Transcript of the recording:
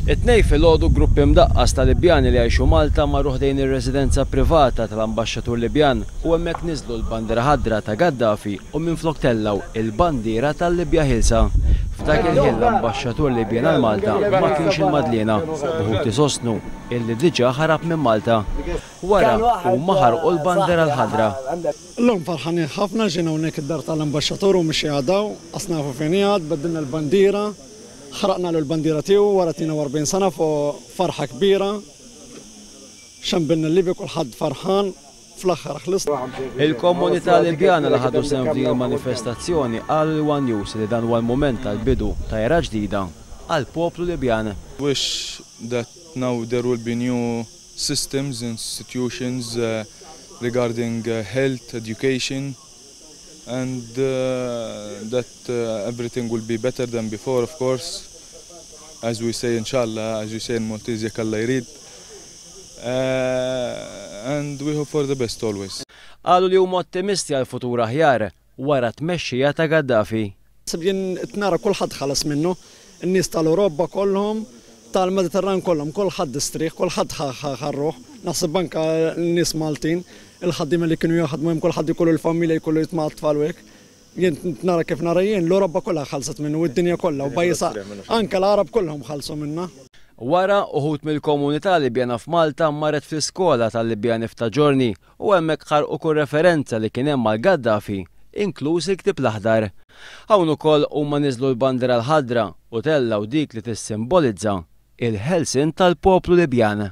It-tnejn filgħodu grupp imdaqqas ta' Libjani li jgħixu Malta marruħ dejn ir-residenza privata tal-Ambaxxatur Libjan u hemmhekk niżlu l-bandiera ħadra ta' Gaddafi u minflok tellaw il-bandiera tal-Libja ħilsa. F'dak il-ħin l-Ambaxxatur Libjan għal Malta ma kienx il-Madlina, uħud isostnu illi diġà ħarab minn Malta. Wara huma ħarqu l-bandiera l-ħadra. L-lum farħanin ħafna ġina hawnhekk id-dar tal-Ambaxxatur u mixi għadaw, asnafu finijad, baddilna l-bandiera. ħraqna l-bandiera tiegħu wara 42 sena fuq farħa kbira. Xambilna l-Libja kulħadd farħan fl-aħħar ħlis. Il-komunità Libjana li ħadu sehem f'din il-manifestazzjoni qal One News li dan huwa l-mument tal-bidu ta' era ġdida għall poplu Libjan. Wish that now there will be new systems, institutions regarding health, education, and that everything will be better than before, of course, as we say inshallah, as we say in Maltese, jekk Alla jrid, and we hope for the best always. Qalu li huma ottimisti għal futur aħjar wara tmexxija ta' Gaddafi. Jien nara kulħadd ħalas minnu, in-nies tal-Ewropa kollhom, tal-Mediterran kollhom, kulħadd istrieħ, kulħadd ħarruh, naħseb anke n-nies Maltin. Il-ħaddima li kienu jaħdmu hemm kulħadd ikollu l-familja jkollu jitma' tfal hekk. Jien nara kif nara jien l-Ewropa kollha ħalset minnu u d-dinja kollha u bajsa anke l-Arab kollhom ħalsu minnha. Wara uħud mill-komunità Libjana f'Malta marret fl-iskola tal-Libjani f'Taġorni u hemmhekk ħarqu kull referenza li kien hemm mal-Gaddafi, inkluż il-ktieb l-aħdar. Hawn ukoll huma niżlu l-bandiera l-ħadra u tellaw dik li tissimbolizza il-ħelsien tal-poplu Libjan.